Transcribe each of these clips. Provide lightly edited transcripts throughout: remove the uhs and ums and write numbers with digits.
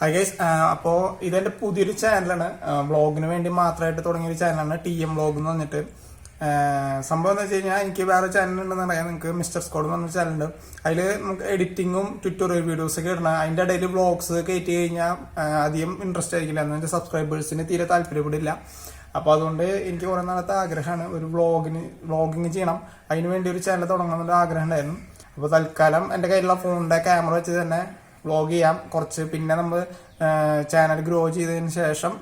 Hi guys, അപ്പോൾ ഇതെന്റെ പുതിയൊരു ചാനലാണ്. വ്ളോഗിന് വേണ്ടി മാത്രമായിട്ട് തുടങ്ങിയൊരു ചാനലാണ് TM വ്ളോഗ് എന്ന് പറഞ്ഞിട്ട്. സംഭവം എന്ന് വെച്ച് കഴിഞ്ഞാൽ എനിക്ക് വേറെ ചാനൽ ഉണ്ടെന്ന് പറയാം. നിങ്ങൾക്ക് മിസ്റ്റർ സ്കോഡ് എന്ന് പറഞ്ഞ ചാനലുണ്ട്. അതിൽ നമുക്ക് എഡിറ്റിങ്ങും ട്യൂട്ടോറിയൽ വീഡിയോസ് ഒക്കെ ഇടണം. അതിന്റെ ഇടയിൽ വ്ളോഗ്സ് കയറ്റി കഴിഞ്ഞാൽ അധികം ഇൻട്രസ്റ്റ് ആയിരിക്കില്ല. എന്നുവെച്ചാൽ സബ്സ്ക്രൈബേഴ്സിന് തീരെ താല്പര്യപ്പെടില്ല. അപ്പോൾ അതുകൊണ്ട് എനിക്ക് കുറേ നാളത്തെ ആഗ്രഹമാണ് ഒരു വ്ളോഗിങ് ചെയ്യണം. അതിന് വേണ്ടി ഒരു ചാനൽ തുടങ്ങണമെന്നൊരു ആഗ്രഹം ഉണ്ടായിരുന്നു. അപ്പോൾ തൽക്കാലം എൻ്റെ കയ്യിലുള്ള ഫോണിന്റെ ക്യാമറ വെച്ച് തന്നെ വ്ളോഗ് ചെയ്യാം കുറച്ച്. പിന്നെ നമ്മൾ ചാനൽ ഗ്രോ ചെയ്തതിന് ശേഷം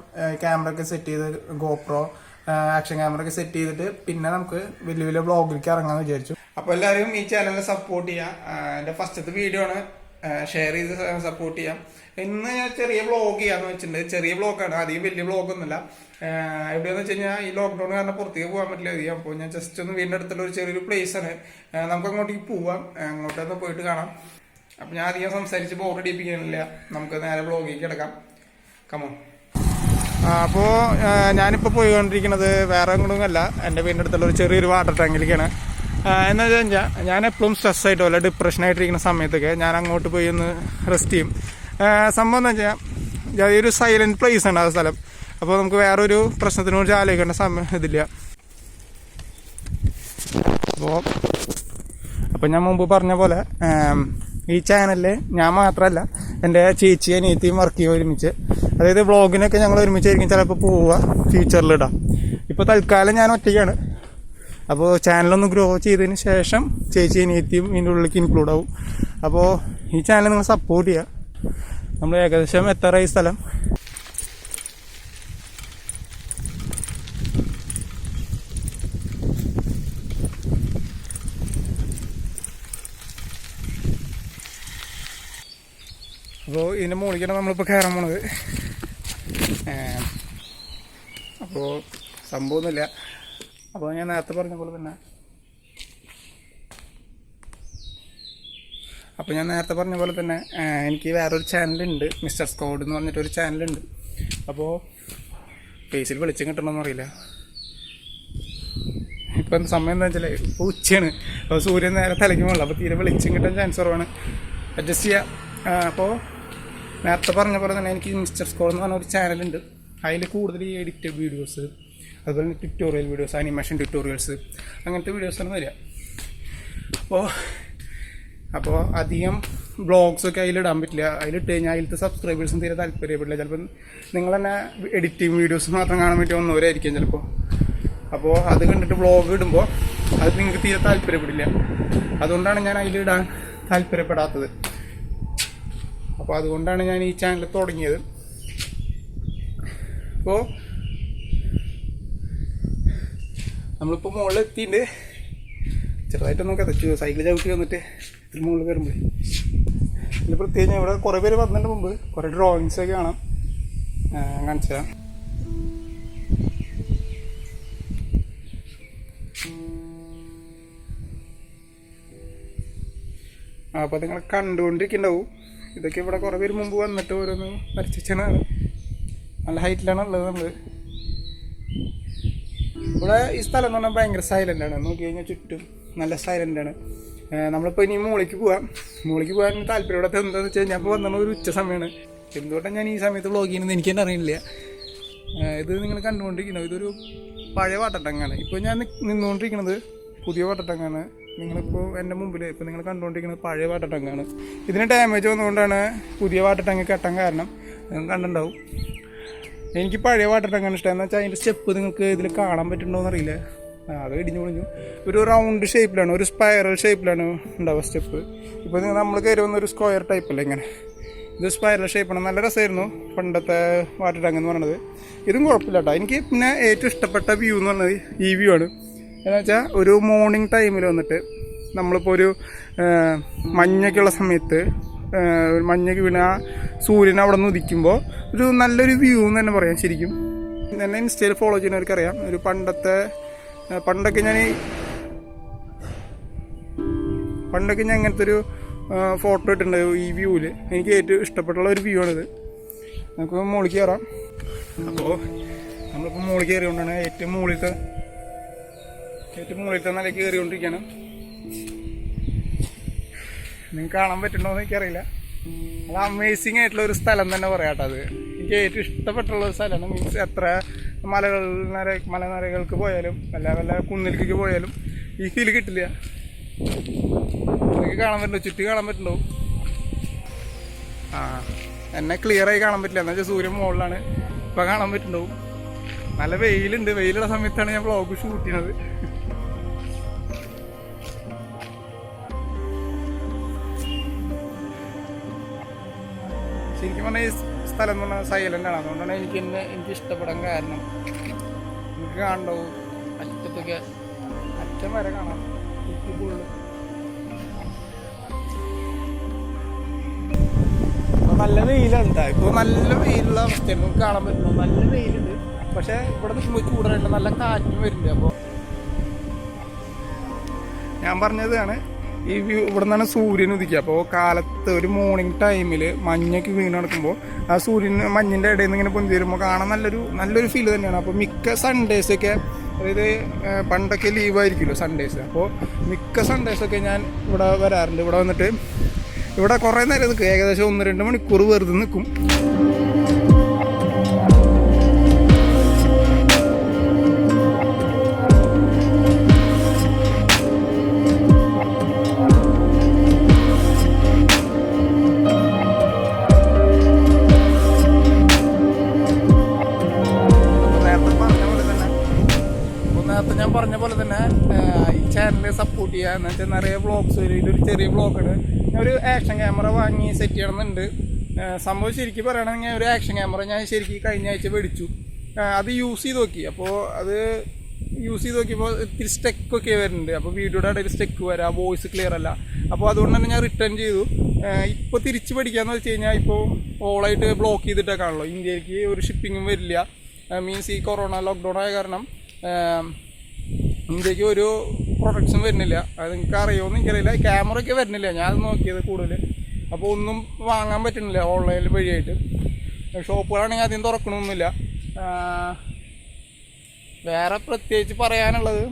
ക്യാമറ ഒക്കെ സെറ്റ് ചെയ്ത് GoPro ആക്ഷൻ ക്യാമറ ഒക്കെ സെറ്റ് ചെയ്തിട്ട് പിന്നെ നമുക്ക് വലിയ വലിയ വ്ളോഗിലേക്ക് ഇറങ്ങാമെന്ന് വിചാരിച്ചു. അപ്പോൾ എല്ലാവരും ഈ ചാനലിനെ സപ്പോർട്ട് ചെയ്യാം. എൻ്റെ ഫസ്റ്റത്തെ വീഡിയോ ആണ്, ഷെയർ ചെയ്ത് സപ്പോർട്ട് ചെയ്യാം. ഇന്ന് ഞാൻ ചെറിയ വ്ളോഗ് ചെയ്യാന്ന് വെച്ചിട്ടുണ്ട്. ചെറിയ വ്ളോഗാണ്, അധികം വലിയ വ്ളോഗൊന്നുമില്ല. എവിടെയാന്ന് വെച്ച് കഴിഞ്ഞാൽ ഈ ലോക്ക്ഡൌൺ കാരണം പുറത്തേക്ക് പോകാൻ പറ്റില്ല അധികം. അപ്പോൾ ഞാൻ ജസ്റ്റ് ഒന്ന് വീടിൻ്റെ അടുത്തുള്ള ഒരു ചെറിയൊരു പ്ലേസ് ആണ്. നമുക്ക് അങ്ങോട്ടേക്ക് പോവാം, അങ്ങോട്ടൊന്ന് പോയിട്ട് കാണാം. അപ്പം ഞാൻ അധികം സംസാരിച്ച് ബോർ അടിപ്പിക്കാനില്ല, നമുക്ക് നേരെ വ്ളോഗിലേക്ക് കിടക്കാം. കമോ. അപ്പോൾ ഞാനിപ്പോൾ പോയിക്കൊണ്ടിരിക്കുന്നത് വേറെ എങ്ങോട്ടുമല്ല, എൻ്റെ വീടിൻ്റെ അടുത്തുള്ള ഒരു ചെറിയൊരു വാട്ടർ ടാങ്കിലേക്കാണ്. എന്താ വെച്ചാൽ ഞാൻ എപ്പോഴും സ്ട്രെസ് ആയിട്ടോ അല്ല ഡിപ്രഷനായിട്ടിരിക്കുന്ന സമയത്തൊക്കെ ഞാൻ അങ്ങോട്ട് പോയി ഒന്ന് റെസ്റ്റ് ചെയ്യും. സംഭവം എന്ന് വെച്ചാൽ ഒരു സൈലന്റ് പ്ലേസ് ആണ് ആ സ്ഥലം. അപ്പോൾ നമുക്ക് വേറൊരു പ്രശ്നത്തിനെ കുറിച്ച് ആലോചിക്കേണ്ട ഇതില്ല. അപ്പോൾ ഞാൻ മുമ്പ് പറഞ്ഞ പോലെ ഈ ചാനലിൽ ഞാൻ മാത്രമല്ല, എൻ്റെ ചേച്ചി അനിയത്തിയും വർക്ക് ചെയ്യുക ഒരുമിച്ച്. അതായത് വ്ളോഗിനൊക്കെ ഞങ്ങൾ ഒരുമിച്ചായിരിക്കും ചിലപ്പോൾ പോവുക, ഫ്യൂച്ചറിലിടാം. ഇപ്പോൾ തൽക്കാലം ഞാൻ ഒറ്റയ്ക്കാണ്. അപ്പോൾ ചാനലൊന്ന് ഗ്രോ ചെയ്തതിന് ശേഷം ചേച്ചി അനിയത്തിയും ഇതിൻ്റെ ഉള്ളിലേക്ക് ഇൻക്ലൂഡ് ആവും. അപ്പോൾ ഈ ചാനൽ നിങ്ങൾ സപ്പോർട്ട് ചെയ്യുക. നമ്മൾ ഏകദേശം എത്താറായി സ്ഥലം. അപ്പോൾ ഇതിൻ്റെ മുകളിലേക്കാണ് നമ്മളിപ്പോൾ കയറാൻ പോണത്. അപ്പോൾ സംഭവമൊന്നുമില്ല. അപ്പോൾ ഞാൻ നേരത്തെ പറഞ്ഞ പോലെ തന്നെ എനിക്ക് വേറൊരു ചാനലുണ്ട്, മിസ്റ്റർ സ്കോഡ് എന്ന് പറഞ്ഞിട്ടൊരു ചാനലുണ്ട്. അപ്പോൾ ഫേസിൽ വെളിച്ചം കിട്ടണമെന്ന് അറിയില്ല. ഇപ്പം സമയം എന്താ വെച്ചാൽ ഇപ്പോൾ ഉച്ചയാണ്. അപ്പോൾ സൂര്യൻ നേരെ തലയ്ക്ക് മുകളിൽ, അപ്പോൾ തീരെ വെളിച്ചം കിട്ടാൻ ചാൻസ് കുറവാണ്. അഡ്ജസ്റ്റ് ചെയ്യാം. അപ്പോൾ നേരത്തെ പറഞ്ഞ പോലെ തന്നെ എനിക്ക് മിസ്റ്റർ സ്കോഡ് എന്ന് പറഞ്ഞ ഒരു ചാനലുണ്ട്. അതിൽ കൂടുതൽ ഈ എഡിറ്റഡ് വീഡിയോസ്, അതുപോലെ തന്നെ ട്യൂട്ടോറിയൽ വീഡിയോസ്, അനിമേഷൻ ട്യൂട്ടോറിയൽസ്, അങ്ങനത്തെ വീഡിയോസാണ് വരിക. അപ്പോൾ അധികം വ്ളോഗ്സൊക്കെ അതിലിടാൻ പറ്റില്ല. അതിലിട്ട് കഴിഞ്ഞാൽ അതിലത്തെ സബ്സ്ക്രൈബേഴ്സും തീരെ താല്പര്യപ്പെടില്ല. ചിലപ്പോൾ നിങ്ങൾ തന്നെ എഡിറ്റിംഗ് വീഡിയോസ് മാത്രം കാണാൻ വേണ്ടി വന്നവരായിരിക്കും ചിലപ്പോൾ. അപ്പോൾ അത് കണ്ടിട്ട് വ്ളോഗ് ഇടുമ്പോൾ അത് നിങ്ങൾക്ക് തീരെ താല്പര്യപ്പെടില്ല. അതുകൊണ്ടാണ് ഞാൻ അതിലിടാൻ താല്പര്യപ്പെടാത്തത്. അപ്പോൾ അതുകൊണ്ടാണ് ഞാൻ ഈ ചാനൽ തുടങ്ങിയത്. അപ്പോൾ നമ്മളിപ്പോൾ മുകളിൽ എത്തിയിട്ട് ചെറുതായിട്ടൊന്നും കതച്ചു, സൈക്കിൾ ചവിട്ടി വന്നിട്ട് ഇതിൽ മുകളിൽ കയറുമ്പോൾ ഇതിൽ പ്രത്യേകിച്ച് ഇവിടെ കുറേ പേര് വന്നതിൻ്റെ മുമ്പ് കുറേ ഡ്രോയിങ്സൊക്കെ കാണാം, കാണിച്ചു തരാം. അപ്പോൾ നിങ്ങൾ കണ്ടുകൊണ്ടിരിക്കുന്നുണ്ടാവും. ഇതൊക്കെ ഇവിടെ കുറേ പേര് മുമ്പ് വന്നിട്ട് ഓരോന്ന് വരച്ചാണ്. നല്ല ഹൈറ്റിലാണ് ഉള്ളത്. നമ്മൾ ഇവിടെ ഈ സ്ഥലം എന്ന് പറഞ്ഞാൽ ഭയങ്കര സൈലൻ്റാണ്. നോക്കി കഴിഞ്ഞാൽ ചുറ്റും നല്ല സൈലൻ്റാണ്. നമ്മളിപ്പോൾ ഇനി മുകളിലേക്ക് പോകാൻ താല്പര്യപ്പെടാത്ത എന്താണെന്ന് വെച്ച് കഴിഞ്ഞാൽ അപ്പോൾ വന്ന ഒരു ഉച്ച സമയമാണ്. എന്തുകൊണ്ടാണ് ഞാൻ ഈ സമയത്ത് വ്ളോഗ് ചെയ്യുന്നത് എനിക്ക് തന്നെ അറിയില്ല. ഇത് നിങ്ങൾ കണ്ടുകൊണ്ടിരിക്കുന്നത് ഇതൊരു പഴയ വാട്ടർ ടാങ്കാണ്. ഇപ്പോൾ ഞാൻ നിന്നുകൊണ്ടിരിക്കുന്നത് പുതിയ വാട്ടർ ടാങ്കാണ്. നിങ്ങളിപ്പോൾ എൻ്റെ മുമ്പിൽ ഇപ്പോൾ നിങ്ങൾ കണ്ടുകൊണ്ടിരിക്കുന്നത് പഴയ വാട്ടർ ടാങ്കാണ്. ഇതിന് ഡാമേജ് വന്നുകൊണ്ടാണ് പുതിയ വാട്ടർ ടാങ്ക് കെട്ടാൻ കാരണം. നിങ്ങൾ കണ്ടിട്ടുണ്ടാവും. എനിക്ക് പഴയ വാട്ടർ ടാങ്കാണ് ഇഷ്ടം. എന്ന് വെച്ചാൽ അതിൻ്റെ സ്റ്റെപ്പ് നിങ്ങൾക്ക് ഇതിൽ കാണാൻ പറ്റുന്നുണ്ടോയെന്ന് അറിയില്ല. അത് ഇടിഞ്ഞു പൊളിഞ്ഞു. ഒരു റൗണ്ട് ഷേപ്പിലാണ്, ഒരു സ്പൈറൽ ഷേപ്പിലാണ് ഉണ്ടാവുക സ്റ്റെപ്പ്. ഇപ്പോൾ നമ്മൾ കയറി വന്ന ഒരു സ്ക്വയർ ടൈപ്പല്ലേ ഇങ്ങനെ. ഇത് സ്പൈറൽ ഷേപ്പാണ്. നല്ല രസമായിരുന്നു പണ്ടത്തെ വാട്ടർ ടാങ്ക് എന്ന് പറയുന്നത്. ഇതും കുഴപ്പമില്ല കേട്ടോ. എനിക്ക് പിന്നെ ഏറ്റവും ഇഷ്ടപ്പെട്ട വ്യൂ എന്ന് പറയുന്നത് ഈ വ്യൂ ആണ്. എന്ന് വെച്ചാൽ ഒരു മോർണിംഗ് ടൈമിൽ വന്നിട്ട് നമ്മളിപ്പോൾ ഒരു മഞ്ഞൊക്കെയുള്ള സമയത്ത് മഞ്ഞൊക്കെ വീണ സൂര്യൻ അവിടെ നിന്ന് ഉദിക്കുമ്പോൾ ഒരു നല്ലൊരു വ്യൂ എന്ന് തന്നെ പറയാം. ശരിക്കും എന്നെ ഇൻസ്റ്റയിൽ ഫോളോ ചെയ്യുന്നവർക്കറിയാം. ഒരു പണ്ടൊക്കെ ഞാൻ അങ്ങനത്തെ ഒരു ഫോട്ടോ ഇട്ടിട്ടുണ്ട് ഈ വ്യൂവിൽ. എനിക്ക് ഏറ്റവും ഇഷ്ടപ്പെട്ടുള്ള ഒരു വ്യൂ ആണിത്. നമുക്ക് മുകളിൽ കയറാം. അപ്പോൾ നമ്മളിപ്പോൾ മുകളിൽ കയറിക്കൊണ്ടാണ് ഏറ്റവും മുകളിലത്തെ നിലയ്ക്ക് കയറിക്കൊണ്ടിരിക്കുകയാണ്. നിങ്ങൾക്ക് കാണാൻ പറ്റുന്നുണ്ടോ എന്ന് എനിക്കറിയില്ല. അത് അമേസിങ് ആയിട്ടുള്ള ഒരു സ്ഥലം തന്നെ പറയാട്ടോ. അത് എനിക്ക് ഏറ്റവും ഇഷ്ടപ്പെട്ടുള്ള ഒരു സ്ഥലമാണ്. മീൻസ് എത്ര മലനിരകൾക്ക് പോയാലും വല്ല കുന്നിലേക്ക് പോയാലും ഈ ഫീല് കിട്ടില്ല. നിങ്ങൾക്ക് കാണാൻ പറ്റുള്ളൂ, ചുറ്റി കാണാൻ പറ്റുള്ളൂ. എന്നെ ക്ലിയറായി കാണാൻ പറ്റില്ല, എന്ന് വെച്ചാൽ സൂര്യൻ മുകളിലാണ്. ഇപ്പം കാണാൻ പറ്റുന്നുണ്ടാവും. നല്ല വെയിലുണ്ട്. വെയിലുള്ള സമയത്താണ് ഞാൻ വ്ളോഗ് ഷൂട്ട് ചെയ്യണത്. ശരിക്കും പറഞ്ഞാൽ ഈ സ്ഥലം എന്ന് പറഞ്ഞാൽ സൈലൻ്റ് ആണ്. അതുകൊണ്ടാണ് എനിക്ക് ഇഷ്ടപ്പെടാൻ കാരണം. എനിക്ക് കാണണ്ടാവും അറ്റത്തൊക്കെ, അറ്റം വരെ കാണാം. നല്ല വെയിലാണ് കേട്ടോ. ഇപ്പോൾ നല്ല വെയിലുള്ള അവസ്ഥയാണ്. നമുക്ക് കാണാൻ പറ്റുന്നു നല്ല വെയിലുണ്ട്. പക്ഷേ ഇവിടെ നിൽക്കുമ്പോൾ ചൂടായിട്ട് നല്ല കാറ്റും വരുന്നുണ്ട്. അപ്പോൾ ഞാൻ പറഞ്ഞതാണ് ഈ വ്യൂ. ഇവിടെ നിന്നാണ് സൂര്യൻ ഉദിക്കുക. അപ്പോൾ കാലത്ത് ഒരു മോർണിംഗ് ടൈമിൽ മഞ്ഞൊക്കെ വീണ് നടക്കുമ്പോൾ ആ മഞ്ഞിൻ്റെ ഇടയിൽ നിന്ന് ഇങ്ങനെ പൊന്തി വരുമ്പോൾ കാണാൻ നല്ലൊരു ഫീൽ തന്നെയാണ്. അപ്പോൾ മിക്ക സൺഡേസൊക്കെ, അതായത് പണ്ടൊക്കെ ലീവായിരിക്കുമല്ലോ സൺഡേസ്, അപ്പോൾ മിക്ക സൺഡേസൊക്കെ ഞാൻ ഇവിടെ വരാറുണ്ട്. ഇവിടെ വന്നിട്ട് ഇവിടെ കുറേ നേരം നിൽക്കും. ഏകദേശം 1-2 മണിക്കൂർ വെറുതെ നിൽക്കും. ഞാൻ പറഞ്ഞ പോലെ തന്നെ ഈ ചാനലിനെ സപ്പോർട്ട് ചെയ്യുക. എന്ന് വെച്ചാൽ നിറയെ വ്ളോഗ്സ് വരും. ഇതൊരു ചെറിയ വ്ളോഗാണ്. ഞാൻ ഒരു ആക്ഷൻ ക്യാമറ വാങ്ങി സെറ്റ് ചെയ്യണമെന്നുണ്ട്. സംഭവം ശരിക്കും പറയുകയാണെങ്കിൽ ഒരു ആക്ഷൻ ക്യാമറ ഞാൻ ശരിക്കും കഴിഞ്ഞ ആഴ്ച മേടിച്ചു. അത് യൂസ് ചെയ്ത് നോക്കി. അപ്പോൾ അത് യൂസ് ചെയ്ത് നോക്കിയപ്പോൾ ഇത്തിരി സ്റ്റെക്കൊക്കെ വരുന്നുണ്ട്. അപ്പോൾ വീഡിയോയുടെ ഇടയിൽ സ്റ്റെക്ക് വരാം, വോയിസ് ക്ലിയർ അല്ല. അപ്പോൾ അതുകൊണ്ട് തന്നെ ഞാൻ റിട്ടേൺ ചെയ്തു. ഇപ്പോൾ തിരിച്ച് പഠിക്കാമെന്ന് വെച്ച് കഴിഞ്ഞാൽ ഇപ്പോൾ ഓളായിട്ട് ബ്ലോക്ക് ചെയ്തിട്ടൊക്കെയാണല്ലോ. ഇന്ത്യയിലേക്ക് ഒരു ഷിപ്പിങ്ങും വരില്ല. മീൻസ് ഈ കൊറോണ ലോക്ക്ഡൗൺ ആയ കാരണം ഇന്ത്യക്ക് ഒരു പ്രൊഡക്ട്സും വരുന്നില്ല. അത് നിങ്ങൾക്ക് അറിയുമോ എനിക്കറിയില്ല. ക്യാമറയൊക്കെ വരുന്നില്ല. ഞാൻ നോക്കിയത് കൂടുതൽ. അപ്പോൾ ഒന്നും വാങ്ങാൻ പറ്റുന്നില്ല ഓൺലൈനിൽ വഴിയായിട്ട്. ഷോപ്പുകളാണെങ്കിൽ ആദ്യം തുറക്കണമൊന്നുമില്ല. വേറെ പ്രത്യേകിച്ച് പറയാനുള്ളത്,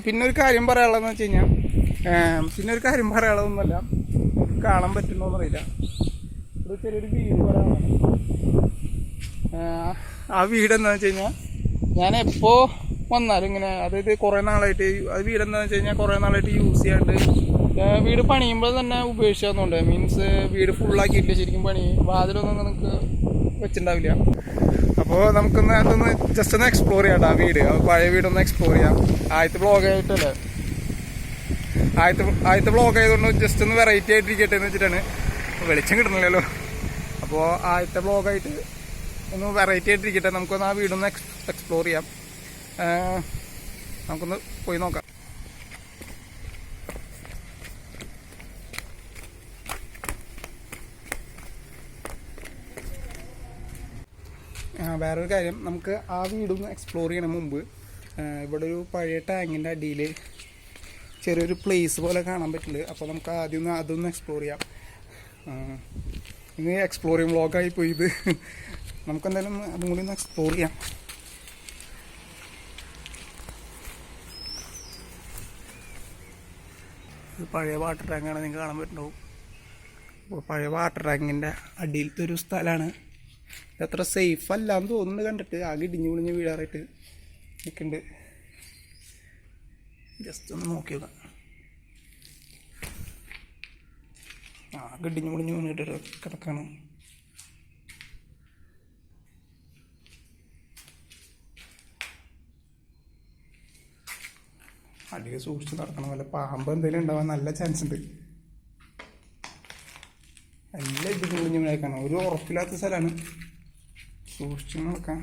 പിന്നെ ഒരു കാര്യം പറയാനുള്ളതെന്ന് വെച്ച് കഴിഞ്ഞാൽ, പറയാനുള്ളതൊന്നുമല്ല, കാണാൻ പറ്റുന്നോന്നറിയില്ല. ഒരു ചെറിയൊരു വീട് പറയാനുള്ളത്. ആ വീട് എന്താണെന്ന് വെച്ച് കഴിഞ്ഞാൽ ഞാൻ എപ്പോൾ വന്നാലും ഇങ്ങനെ, അതായത് കുറേ നാളായിട്ട് അത് വീടെന്താണെന്ന് വെച്ച് കഴിഞ്ഞാൽ കുറേ നാളായിട്ട് യൂസ് ചെയ്യാണ്ട് വീട് പണിയുമ്പോൾ തന്നെ ഉപേക്ഷിക്കാന്നുണ്ട്. മീൻസ് വീട് ഫുള്ളാക്കിയിട്ടില്ല ശരിക്കും പണി. വാതിലൊന്നും നിങ്ങൾക്ക് വെച്ചിട്ടുണ്ടാവില്ല. അപ്പോൾ അതൊന്ന് ജസ്റ്റ് ഒന്ന് എക്സ്പ്ലോർ ചെയ്യാം കേട്ടോ ആ വീട്. പഴയ വീടൊന്ന് എക്സ്പ്ലോർ ചെയ്യാം. ആദ്യത്തെ ബ്ലോഗായിട്ടല്ലേ, ആദ്യത്തെ ബ്ലോഗ് ആയതുകൊണ്ട് ജസ്റ്റ് ഒന്ന് വെറൈറ്റി ആയിട്ടിരിക്കട്ടെ എന്ന് വെച്ചിട്ടാണ്. വെളിച്ചം കിട്ടണില്ലല്ലോ. അപ്പോൾ ആദ്യത്തെ ബ്ലോഗായിട്ട് ഒന്ന് വെറൈറ്റി ആയിട്ടിരിക്കട്ടെ. നമുക്കൊന്ന് ആ വീടൊന്ന് എക്സ്പ്ലോർ ചെയ്യാം. നമുക്കൊന്ന് പോയി നോക്കാം. വേറൊരു കാര്യം, നമുക്ക് ആ വീടൊന്ന് എക്സ്പ്ലോർ ചെയ്യണ മുമ്പ് ഇവിടെ ഒരു പഴയ ടാങ്കിൻ്റെ അടിയിൽ ചെറിയൊരു പ്ലേസ് പോലെ കാണാൻ പറ്റില്ല. അപ്പോൾ നമുക്ക് ആദ്യം അതൊന്ന് എക്സ്പ്ലോർ ചെയ്യാം. ഇന്ന് എക്സ്പ്ലോറിങ് വ്ളോഗായി പോയി ഇത്. നമുക്കെന്തായാലും അതും കൂടി ഒന്ന് എക്സ്പ്ലോർ ചെയ്യാം. ഇത് പഴയ വാട്ടർ ടാങ്കാണ്, നിങ്ങൾക്ക് കാണാൻ പറ്റുന്നുണ്ടാവും. അപ്പോൾ പഴയ വാട്ടർ ടാങ്കിൻ്റെ അടിയിലത്തെ ഒരു സ്ഥലമാണ്. അത്ര സേഫ് അല്ലാന്ന് തോന്നുന്നുണ്ട് കണ്ടിട്ട്. ആകെ ഇടിഞ്ഞു പൊളിഞ്ഞ് വീഴാറായിട്ട് നിൽക്കുന്നുണ്ട്. ജസ്റ്റ് ഒന്ന് നോക്കി നോക്കാം. ആകെ ഇടിഞ്ഞു പൊളിഞ്ഞ് വീണിട്ട് കിടക്കാണ്. അടിയിൽ സൂക്ഷിച്ച് നടക്കണം. വല്ല പാമ്പ് എന്തെങ്കിലും ഉണ്ടാവാൻ നല്ല ചാൻസ് ഉണ്ട്. എല്ലാം ഇടിഞ്ഞു പൊളിഞ്ഞ് വീഴാക്കണം. ഒരു ഉറപ്പില്ലാത്ത സ്ഥലമാണ്. സൂക്ഷിച്ച് നടക്കാം.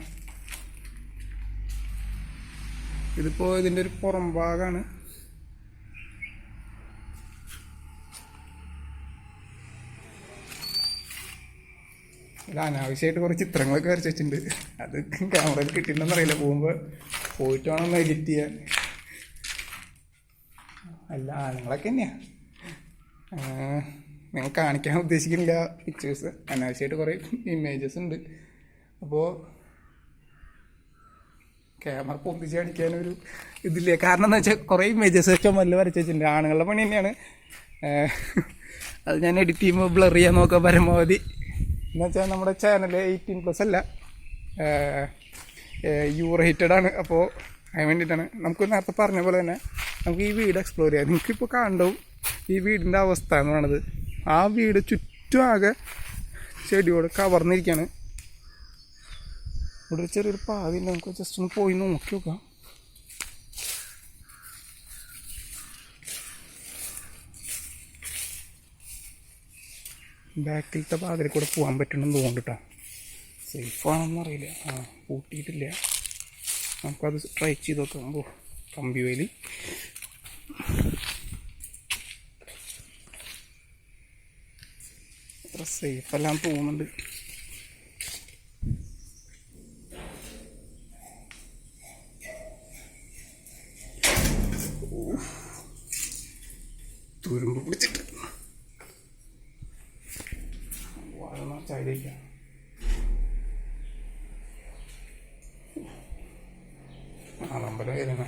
ഇതിപ്പോൾ ഇതിൻ്റെ ഒരു പുറം ഭാഗമാണ്. ഇതിൽ അനാവശ്യമായിട്ട് കുറച്ച് ചിത്രങ്ങളൊക്കെ വരച്ച് വെച്ചിട്ടുണ്ട്. അത് ക്യാമറയിൽ കിട്ടിയിട്ടുണ്ടെന്ന് അറിയില്ല. പോയിട്ട് വേണം ഒന്ന് എഡിറ്റ് ചെയ്യാൻ. അല്ല, ആണുങ്ങളൊക്കെ തന്നെയാണ്. നിങ്ങൾ കാണിക്കാൻ ഉദ്ദേശിക്കുന്നില്ല പിക്ചേഴ്സ്. അനാവശ്യമായിട്ട് കുറേ ഇമേജസ് ഉണ്ട്. അപ്പോൾ ക്യാമറ പൊന്തിച്ച് കാണിക്കാനൊരു ഇതില്ല. കാരണം എന്താ വെച്ചാൽ കുറേ ഇമേജസ് ചുമലിൽ വരച്ച് വെച്ചിട്ടുണ്ട്. ആണുങ്ങളുടെ പണി തന്നെയാണ്. അത് ഞാൻ എഡിറ്റ് ചെയ്യുമ്പോൾ ബ്ലർ ചെയ്യാൻ നോക്കാം പരമാവധി. എന്ന് വെച്ചാൽ നമ്മുടെ ചാനൽ 18+ അല്ല, യു-റേറ്റഡ് ആണ്. അപ്പോൾ അതിന് വേണ്ടിയിട്ടാണ്. നമുക്ക് നേരത്തെ പറഞ്ഞ പോലെ തന്നെ നമുക്ക് ഈ വീട് എക്സ്പ്ലോർ ചെയ്യാം. നിങ്ങൾക്കിപ്പോൾ കാണണ്ടാവും ഈ വീടിൻ്റെ അവസ്ഥ എന്ന് പറയുന്നത്. ആ വീട് ചുറ്റും ആകെ ചെടിയോട് കവർന്നിരിക്കുകയാണ്. ഇവിടെ ചെറിയൊരു പാവില്ല, നമുക്ക് ജസ്റ്റ് ഒന്ന് പോയി നോക്കി നോക്കാം. ബാക്കിലത്തെ പാതിൽ കൂടെ പോകാൻ പറ്റണമെന്ന് തോന്നിട്ടാ. സേഫാണെന്ന് അറിയില്ല. പൂട്ടിയിട്ടില്ല. നമുക്കത് ട്രൈ ചെയ്ത് നോക്കാം. കമ്പി വേലി അത്ര സേഫെല്ലാം തോന്നുന്നുണ്ട്. തുരുമ്പ് പിടിച്ചിട്ട് ചായയിലേക്കാം. ആളമ്പല വരുന്ന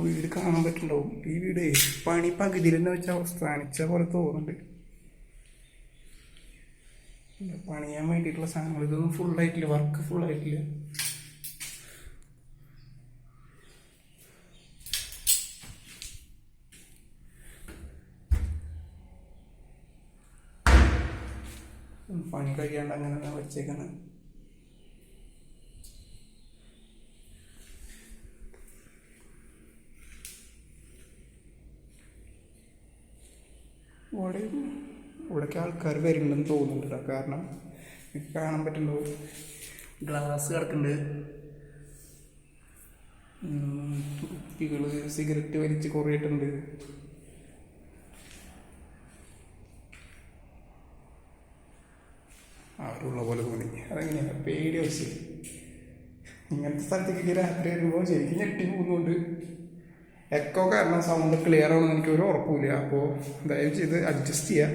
വീട് കാണാൻ പറ്റുന്നുണ്ടാവും. ഈ വീട് പണി പകുതിയിൽ തന്നെ വെച്ച് അവസാനിച്ച പോലെ തോന്നുന്നുണ്ട്. പണിയാൻ വേണ്ടിയിട്ടുള്ള സാധനങ്ങൾ ഇതൊന്നും ഫുള്ളായിട്ടില്ല, വർക്ക് ഫുള്ളായിട്ടില്ല. പണി കഴിയാണ്ട് അങ്ങനെ വെച്ചേക്കാണ്. ഇവിടേക്ക് ആൾക്കാർ വരുന്നുണ്ടെന്ന് തോന്നുന്നുണ്ട്. കാരണം എനിക്ക് കാണാൻ പറ്റുന്നുണ്ടോ ഗ്ലാസ് കിടക്കുന്നുണ്ട്. കുപ്പികൾ സിഗരറ്റ് വലിച്ച് കുറേട്ടുണ്ട്. ആരുള്ള പോലെ തോന്നി. അതെങ്ങനെയാണ് പേടി ആവശ്യം. ഇങ്ങനത്തെ സ്ഥലത്തേക്ക് രാത്രി വരുമ്പോൾ ശരിക്കും ഞെട്ടി പോകുന്നുണ്ട്. എക്കോ കാരണം സൗണ്ട് ക്ലിയർ ആവുമെന്ന് എനിക്ക് ഒരു ഉറപ്പില്ല. അപ്പോൾ ദയവ് ചെയ്ത് അഡ്ജസ്റ്റ് ചെയ്യാം.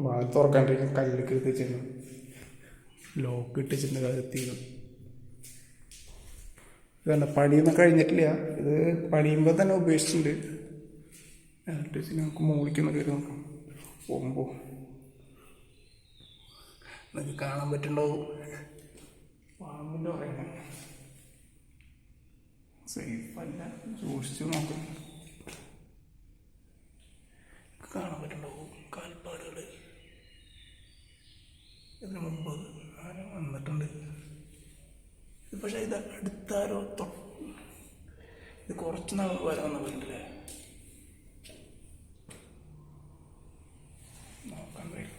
വാൽ തുറക്കാണ്ടിരിക്കും. കല്ലൊക്കെ എത്തിച്ചിരുന്നു, ലോക്ക് ഇട്ടിച്ചിട്ടുണ്ട് കഴുത്തിന്ന്. ഇതല്ല പണിയൊന്നും കഴിഞ്ഞിട്ടില്ല. ഇത് പണിയുമ്പോൾ തന്നെ ഉപേക്ഷിച്ചിട്ടുണ്ട്. എന്നിട്ട് നമുക്ക് മോളിക്കൊന്ന് കയറി നോക്കാം. പോകുമ്പോൾ നിങ്ങൾക്ക് കാണാൻ പറ്റുന്നുണ്ടാവും പാമ്പിൻ്റെ പറയുന്നത്. സേഫല്ല, സൂക്ഷിച്ച് നോക്കാം. കാണാൻ പറ്റുന്നുണ്ടാവും കാൽപ്പാടുകൾ. ഇതിന് മുമ്പ് ആരോ വന്നിട്ടുണ്ട്. ഇത് പക്ഷേ ഇത് അടുത്താരോ ഇത് കുറച്ച് നാൾ വരെ വന്ന വീട്ടിലെ നോക്കാൻ കഴിയും.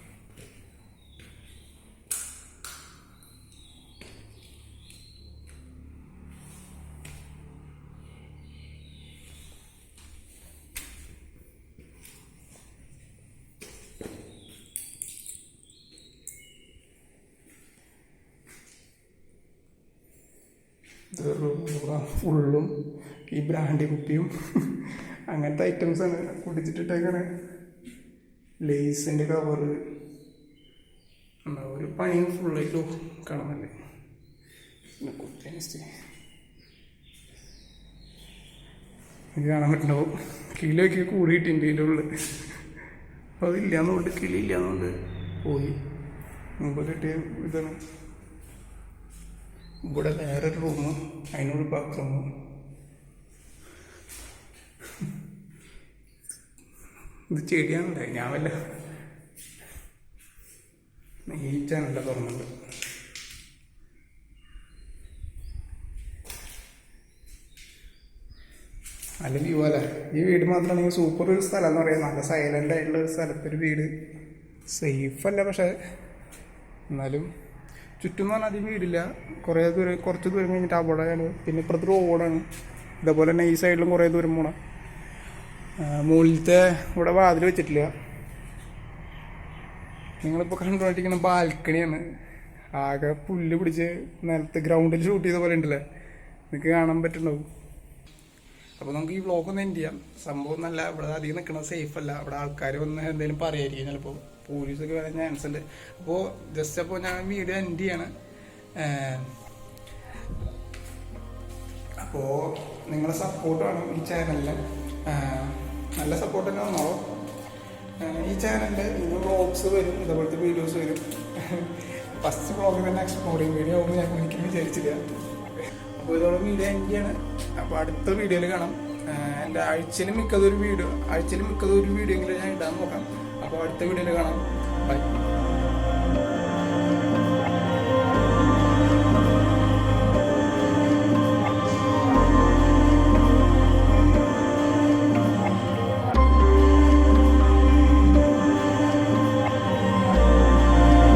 ഫുള്ളും ഈ ബ്രാൻഡി കുപ്പിയും അങ്ങനത്തെ ഐറ്റംസാണ് കുടിച്ചിട്ടിട്ടേക്കാണ്. ലേസിൻ്റെ കവറ് ഉണ്ടാവും. ഒരു പണിയും ഫുള്ളായിട്ട് കാണുന്നല്ലേ. പിന്നെ കുത്തിയനുസരിച്ച് ഇത് കാണാൻ പറ്റുന്നുണ്ടാവും. കിലോയ്ക്ക് കൂടിയിട്ടുണ്ട് ഇതിൻ്റെ ഉള്ളിൽ. അപ്പോൾ അതില്ലാന്നുകൊണ്ട് കിലോ ഇല്ലാന്നുകൊണ്ട് പോയി. മുമ്പ് കിട്ടിയ ഇതാണ്. ഇവിടെ വേറൊരു റൂമ്, അതിനോട് ബാത്റൂമ്. ഇത് ചെടിയാണല്ലേ, ഞാൻ വല്ല ഈ ചാനലിൻ്റെ തുറന്നുണ്ട്. നല്ല വ്യൂ അല്ലേ. ഈ വീട് മാത്രമാണെങ്കിൽ സൂപ്പർ ഒരു സ്ഥലം എന്ന് പറയാം. നല്ല സൈലൻ്റ് ആയിട്ടുള്ള ഒരു സ്ഥലത്തൊരു വീട്. സേഫല്ല, പക്ഷേ എന്നാലും ചുറ്റും എന്ന് പറഞ്ഞാൽ അധികം വീടില്ല. കുറച്ച് ദൂരം കഴിഞ്ഞിട്ട് അവിടെയാണ്. പിന്നെ ഇപ്പുറത്ത് റോഡാണ്. ഇതേപോലെ തന്നെ ഈ സൈഡിലും കുറേ ദൂരം പോകണം. മുകളിലത്തെ ഇവിടെ വാതിൽ വെച്ചിട്ടില്ല. നിങ്ങളിപ്പോൾ കണ്ടുകൊണ്ടിരിക്കുന്ന ബാൽക്കണിയാണ്. ആകെ പുല്ല് പിടിച്ച് നിലത്ത് ഗ്രൗണ്ടിൽ ഷൂട്ട് ചെയ്ത പോലെ ഉണ്ടല്ലേ, നിങ്ങൾക്ക് കാണാൻ പറ്റുന്നുണ്ടാവും. അപ്പോൾ നമുക്ക് ഈ വ്ളോഗ് ഒന്ന് എൻഡ് ചെയ്യാം. സംഭവം നല്ല ഇവിടെ അധികം നിൽക്കുന്നത് സേഫ് അല്ല, അവിടെ ആൾക്കാർ വന്ന് എന്തെങ്കിലും പറയായിരിക്കും, ചിലപ്പോൾ പോലീസൊക്കെ വരാൻ ചാൻസ് ഉണ്ട്. അപ്പോൾ ജസ്റ്റ് അപ്പോൾ ഞാൻ വീഡിയോ എൻഡ് ചെയ്യാണ്. അപ്പോൾ നിങ്ങളെ സപ്പോർട്ടാണ് ഈ ചാനലിൽ, നല്ല സപ്പോർട്ട് തന്നെ വന്നോളൂ. ഈ ചാനലിൻ്റെ ഇന്ന് വ്ളോഗ്സ് വരും, ഇതേപോലത്തെ വീഡിയോസ് വരും. ഫസ്റ്റ് വ്ളോഗ് തന്നെ എക്സ്പ്ലോറിങ് വീഡിയോ ആകുമ്പോൾ ഞാൻ ഒരിക്കലും വിചാരിച്ചില്ല. അപ്പോൾ ഇതോടെ വീഡിയോ എൻഡ് ചെയ്യാണ്. അപ്പോൾ അടുത്ത വീഡിയോയിൽ കാണാം. എൻ്റെ ആഴ്ചയിൽ മിക്കതൊരു വീഡിയോ എങ്കിലും ഞാൻ ഇടാൻ നോക്കാം. അപ്പോൾ അടുത്ത വീഡിയോയിൽ കാണാം. ബൈ.